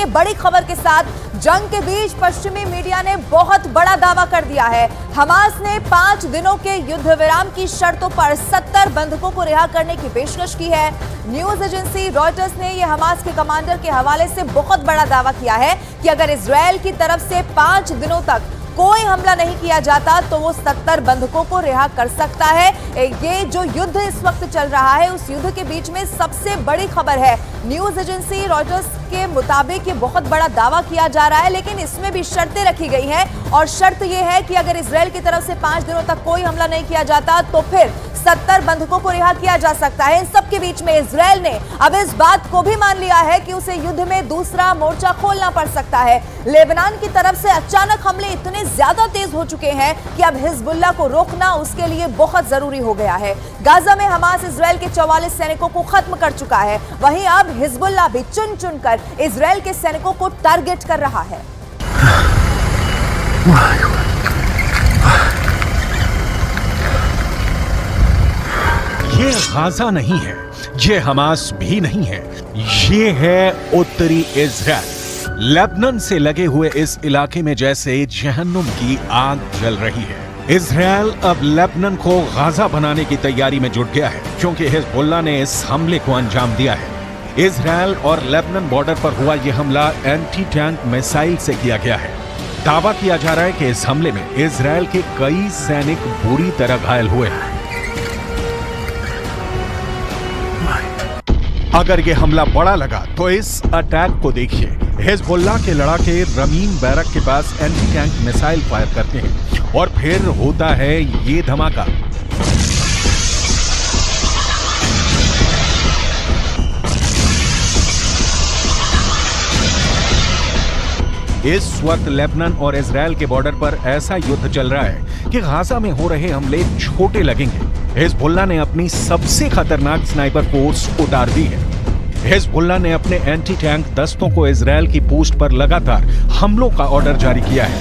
देखिए बड़ी खबर के साथ, जंग के बीच पश्चिमी मीडिया ने बहुत बड़ा दावा कर दिया है। हमास ने 5 दिनों के युद्ध विराम की शर्तों पर 70 बंधकों को रिहा करने की पेशकश की है। न्यूज एजेंसी रॉयटर्स ने यह हमास के कमांडर के हवाले से बहुत बड़ा दावा किया है कि अगर इजरायल की तरफ से 5 दिनों तक कोई हमला नहीं किया जाता तो वो 70 बंधकों को रिहा कर सकता है। ये जो युद्ध इस वक्त चल रहा है, उस युद्ध के बीच में सबसे बड़ी खबर है। न्यूज एजेंसी रॉयटर्स के मुताबिक ये बहुत बड़ा दावा किया जा रहा है, लेकिन इसमें भी शर्तें रखी गई हैं और शर्त यह है कि अगर इजरायल की तरफ से 5 दिनों तक कोई हमला नहीं किया जाता तो फिर 70 बंधकों को रिहा किया जा सकता है। इन सबके बीच में इजरायल ने अब इस बात को भी मान लिया है कि उसे युद्ध में दूसरा मोर्चा खोलना पड़ सकता है। लेबनान की तरफ से अचानक हमले इतने ज्यादा तेज हो चुके हैं कि अब हिजबुल्लाह को रोकना उसके लिए बहुत जरूरी हो गया है। गाजा में हमास इजरायल के 44 सैनिकों को खत्म कर चुका है, वहीं अब हिजबुल्लाह भी चुन चुनकर इजरायल के सैनिकों को टारगेट कर रहा है। ये गाजा नहीं है, ये हमास भी नहीं है, ये है उत्तरी इजराइल। लेबनान से लगे हुए इस इलाके में जैसे जहन्नुम की आग जल रही है। इजराइल अब लेबनान को गाजा बनाने की तैयारी में जुट गया है, क्योंकि हिजबुल्लाह ने इस हमले को अंजाम दिया है। इजराइल और लेबनान बॉर्डर पर हुआ यह हमला एंटी टैंक मिसाइल से किया गया है। दावा किया जा रहा है कि इस हमले में इजराइल के कई सैनिक बुरी तरह घायल हुए हैं। अगर ये हमला बड़ा लगा तो इस अटैक को देखिए। हिजबुल्लाह के लड़ाके रमीन बैरक के पास एंटी टैंक मिसाइल फायर करते हैं और फिर होता है ये धमाका। इस वक्त लेबनान और इजराइल के बॉर्डर पर ऐसा युद्ध चल रहा है कि गाजा में हो रहे हमले छोटे लगेंगे। हिजबुल्लाह ने अपनी सबसे खतरनाक स्नाइपर फोर्स उतार दी है। हिजबुल्लाह ने अपने एंटी टैंक दस्तों को इजराइल की पोस्ट पर लगातार हमलों का ऑर्डर जारी किया है।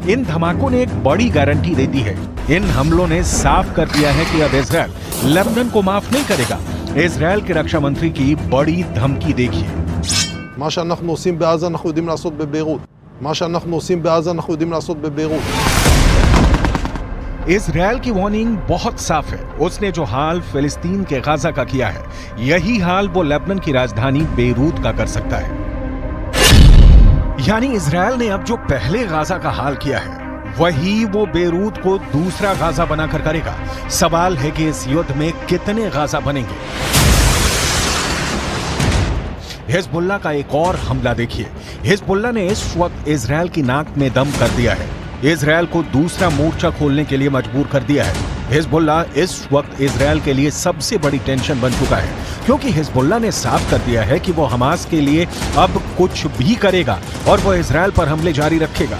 इन धमाकों ने एक बड़ी गारंटी दे दी है। इन हमलों ने साफ कर दिया है कि अब इजराइल लेबनान को माफ नहीं करेगा। इजराइल के रक्षा मंत्री की बड़ी धमकी देखिए। מה שאנחנו עושים בעזה אנחנו יודעים לעשות בביירות. מה שאנחנו עושים בעזה אנחנו יודעים לעשות בביירות. इजराइल की वार्निंग बहुत साफ है। उसने जो हाल फिलिस्तीन के गाजा का किया है, यही हाल वो लेबनान की राजधानी बेरूत का कर सकता है। यानी इजराइल ने अब जो पहले गाजा का हाल किया है, वही वो बेरूत को दूसरा गाजा बनाकर करेगा। सवाल है कि इस युद्ध में कितने गाजा बनेंगे। हिजबुल्लाह का एक और हमला देखिए। हिजबुल्लाह ने इस वक्त इजराइल की नाक में दम कर दिया है। इजराइल को दूसरा मोर्चा खोलने के लिए मजबूर कर दिया है। हिजबुल्लाह इस वक्त इजराइल के लिए सबसे बड़ी टेंशन बन चुका है, क्योंकि हिजबुल्लाह ने साफ कर दिया है कि वो हमास के लिए अब कुछ भी करेगा और वो इजराइल पर हमले जारी रखेगा।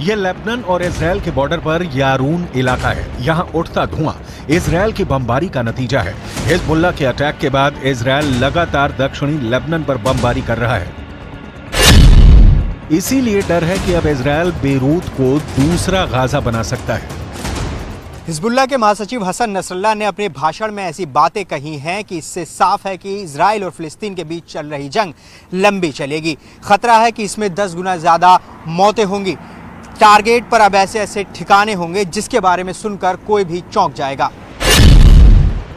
ये लेबनान और इजराइल के बॉर्डर पर यारून इलाका है। यहाँ उठता धुआं इजराइल की बमबारी का नतीजा है। हिजबुल्लाह के अटैक के बाद इजराइल लगातार दक्षिणी लेबनान पर बमबारी कर रहा है। इसीलिए डर है कि अब इजराइल बेरूत को दूसरा गाजा बना सकता है। हिजबुल्लाह के महासचिव हसन नसरल्लाह ने अपने भाषण में ऐसी बातें कही हैं कि इससे साफ है कि इजराइल और फिलिस्तीन के बीच चल रही जंग लंबी चलेगी। खतरा है कि इसमें 10 गुना ज्यादा मौतें होंगी। टारगेट पर अब ऐसे ऐसे ठिकाने होंगे जिसके बारे में सुनकर कोई भी चौंक जाएगा।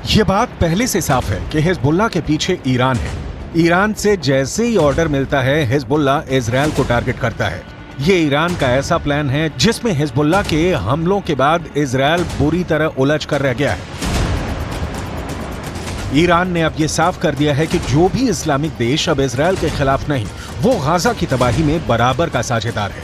ये बात पहले से साफ है कि हिजबुल्लाह के पीछे ईरान है। ईरान से जैसे ही ऑर्डर मिलता है, हिजबुल्लाह इजराइल को टारगेट करता है। ये ईरान का ऐसा प्लान है जिसमें हिजबुल्लाह के हमलों के बाद इजराइल बुरी तरह उलझ कर रह गया है। ईरान ने अब ये साफ कर दिया है कि जो भी इस्लामिक देश अब इजराइल के खिलाफ नहीं, वो गाजा की तबाही में बराबर का साझेदार है।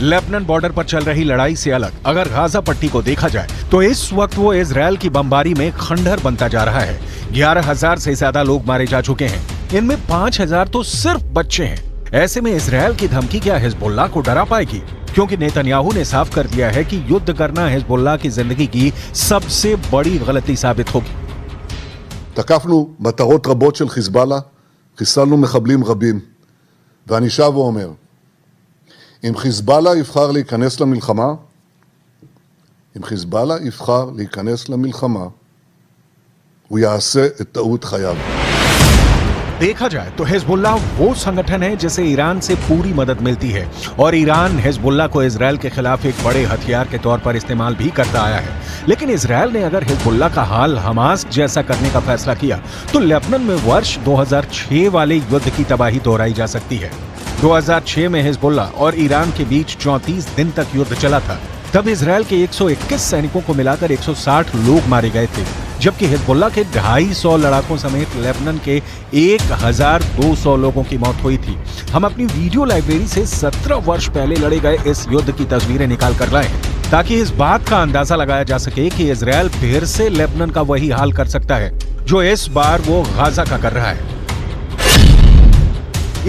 लेबनान बॉर्डर पर चल रही लड़ाई से अलग अगर गाजा पट्टी को देखा जाए तो इस वक्त वो इजरायल की बमबारी में खंडहर बनता जा रहा है। 11,000 से ज्यादा लोग मारे जा चुके हैं, इनमें 5,000 तो सिर्फ बच्चे हैं। ऐसे में इजरायल की धमकी क्या हिजबुल्लाह को डरा पाएगी? क्योंकि नेतन्याहू ने साफ कर दिया है कि युद्ध करना हिजबुल्लाह की जिंदगी की सबसे बड़ी गलती साबित होगी। תקפנו מטרות רבות של חיזבאללה, חיסלנו מחבלים רבים. ואני שב ואומר, אם חיזבאללה יבחר להיכנס למלחמה, הוא יעשה את טעות חייו. देखा जाए तो हिजबुल्लाह वो संगठन है जिसे ईरान से पूरी मदद मिलती है और ईरान हिजबुल्लाह को इजरायल के खिलाफ एक बड़े हथियार के तौर पर इस्तेमाल भी करता आया है। लेकिन इजरायल ने अगर हिजबुल्लाह का हाल हमास जैसा करने का फैसला किया तो लेबनान में वर्ष 2006 वाले युद्ध की तबाही दोहराई जा सकती है। 2006 में हिजबुल्लाह और ईरान के बीच 34 दिन तक युद्ध चला था। तब इजरायल के 121 सैनिकों को मिलाकर 160 लोग मारे गए थे, जबकि हिजबुल्लाह के 250 लड़ाकों समेत लेबनान के 1200 लोगों की मौत हुई थी। हम अपनी वीडियो लाइब्रेरी से 17 वर्ष पहले लड़े गए इस युद्ध की तस्वीरें निकाल कर लाए हैं ताकि इस बात का अंदाजा लगाया जा सके कि इजरायल फिर से लेबनान का वही हाल कर सकता है जो इस बार वो गाजा का कर रहा है।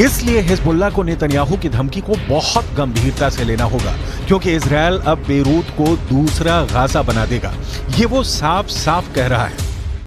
इसलिए हिजबुल्लाह को नेतन्याहू की धमकी को बहुत गंभीरता से लेना होगा, क्योंकि इजरायल अब बेरूत को दूसरा गाजा बना देगा। ये वो साफ साफ कह रहा है।